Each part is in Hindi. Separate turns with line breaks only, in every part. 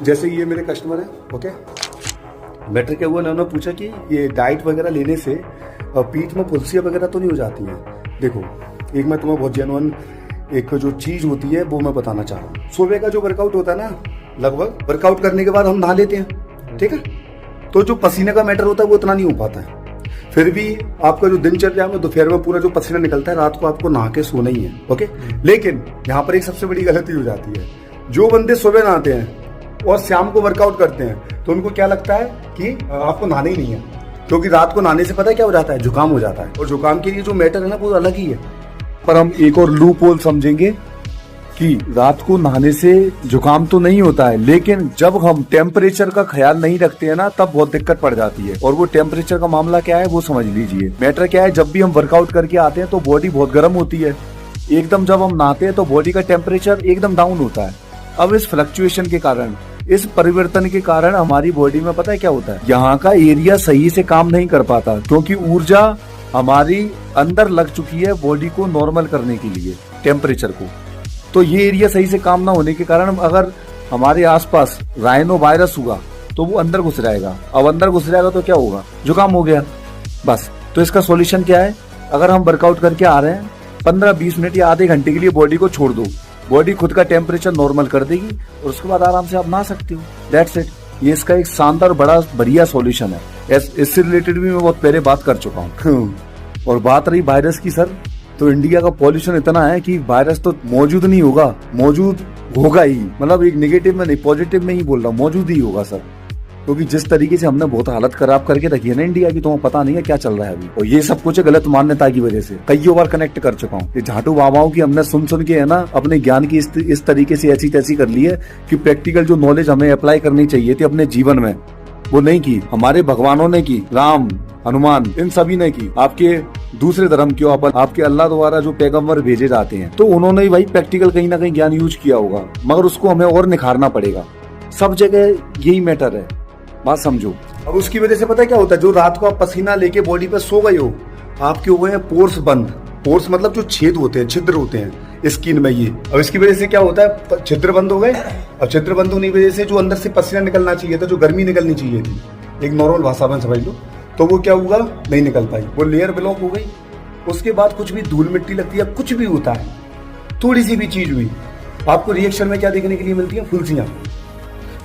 जैसे ये मेरे कस्टमर है, ओके, मैटर क्या हुआ, उन्होंने पूछा कि ये डाइट वगैरह लेने से पीठ में फुंसियाँ वगैरह तो नहीं हो जाती हैं। देखो, एक मैं तुम्हें बहुत जेन्युइन एक जो चीज़ होती है वो मैं बताना चाह रहा हूँ। सुबह का जो वर्कआउट होता है ना, लगभग वर्कआउट करने के बाद हम नहा लेते हैं, ठीक है, तो जो पसीने का मैटर होता है वो इतना नहीं हो पाता है। फिर भी आपका जो दिनचर्या में दोपहर में पूरा जो पसीना निकलता है, रात को आपको नहा के सोना ही है, ओके। लेकिन यहाँ पर एक सबसे बड़ी गलती हो जाती है, जो बंदे सुबह नहाते हैं और शाम को वर्कआउट करते हैं तो उनको क्या लगता है कि आपको नहाना ही नहीं है, क्योंकि रात को नहाने से पता है क्या हो जाता है, जुकाम हो जाता है। और जुकाम के लिए जो मैटर है ना वो अलग ही है। पर हम एक और लूप होल समझेंगे कि रात को नहाने से जुकाम तो नहीं होता है, लेकिन जब हम टेम्परेचर का ख्याल नहीं रखते हैं ना, तब बहुत दिक्कत पड़ जाती है। और वो टेम्परेचर का मामला क्या है वो समझ लीजिए। मैटर क्या है, जब भी हम वर्कआउट करके आते हैं तो बॉडी बहुत गर्म होती है, एकदम जब हम नहाते हैं तो बॉडी का टेम्परेचर एकदम डाउन होता है। अब इस फ्लक्चुएशन के कारण, इस परिवर्तन के कारण हमारी बॉडी में पता है क्या होता है, यहाँ का एरिया सही से काम नहीं कर पाता, क्योंकि ऊर्जा हमारी अंदर लग चुकी है बॉडी को नॉर्मल करने के लिए, टेम्परेचर को। तो ये एरिया सही से काम ना होने के कारण अगर हमारे आसपास राइनो वायरस हुआ तो वो अंदर घुस जाएगा। अब अंदर घुस जाएगा तो क्या होगा, जुकाम हो गया बस। तो इसका सॉल्यूशन क्या है, अगर हम वर्कआउट करके आ रहे हैं 15-20 मिनट या आधे घंटे के लिए बॉडी को छोड़ दो, बॉडी खुद का टेम्परेचर नॉर्मल कर देगी और उसके बाद आराम से आप नहा सकते हो। That's it. ये इसका एक शानदार बड़ा बढ़िया सॉल्यूशन है। इससे रिलेटेड भी मैं बहुत पहले बात कर चुका हूँ। और बात रही वायरस की सर, तो इंडिया का पॉल्यूशन इतना है कि वायरस तो मौजूद नहीं होगा, मौजूद होगा ही, मतलब एक नेगेटिव में नहीं पॉजिटिव में ही बोल रहा हूँ, मौजूद ही होगा सर। क्योंकि जिस तरीके से हमने बहुत हालत खराब करके रखी है ना इंडिया की, तो पता नहीं है क्या चल रहा है अभी। और ये सब कुछ गलत मान्यता की वजह से कई बार कनेक्ट कर चुका हूँ। ये झाटू बाबाओं की हमने सुन के है ना अपने ज्ञान की इस तरीके से ऐसी तैसी कर ली है कि प्रैक्टिकल जो नॉलेज हमें अप्लाई करनी चाहिए थी अपने जीवन में, वो नहीं की। हमारे भगवानों ने की, राम, हनुमान, इन सभी ने की। आपके दूसरे धर्म क्यों, आपके अल्लाह द्वारा जो पैगंबर भेजे जाते हैं, तो उन्होंने भाई प्रैक्टिकल कहीं ना कहीं ज्ञान यूज किया होगा, मगर उसको हमें और निखारना पड़ेगा। सब जगह यही मैटर है, बात समझो। अब उसकी वजह से पता है क्या होता है, जो रात को आप पसीना लेके बॉडी पे सो गए हो, आपके हुए हैं पोर्स बंद। पोर्स मतलब जो छेद होते हैं, छिद्र होते हैं स्किन में ये। अब इसकी वजह से क्या होता है, छिद्र बंद हो गए। अब छिद्र बंद होने की वजह से जो अंदर से पसीना निकलना चाहिए था, जो गर्मी निकलनी चाहिए थी, एक नॉर्मल भाषा में समझ लो, तो वो क्या हुआ, नहीं निकल पाई, वो लेयर ब्लॉक हो गई। उसके बाद कुछ भी धूल मिट्टी लगती है, कुछ भी होता है, थोड़ी सी भी चीज हुई, आपको रिएक्शन में क्या देखने के लिए मिलती है, फुंसियां।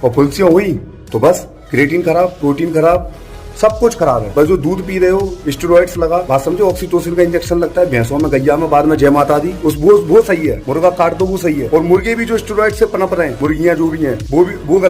और फुंसियां हुई तो बस क्रिएटिन खराब, प्रोटीन खराब, सब कुछ खराब है। बस जो दूध पी रहे हो, स्टेरॉइड्स लगा, बात समझो, ऑक्सीटोसिन का इंजेक्शन लगता है भैंसों में, गैया में, बाद में जय माता दी, वो सही है। मुर्गा काट दो वो सही है। और मुर्गे भी जो स्टेरॉइड से पनप रहे हैं, मुर्गियां जो भी हैं, वो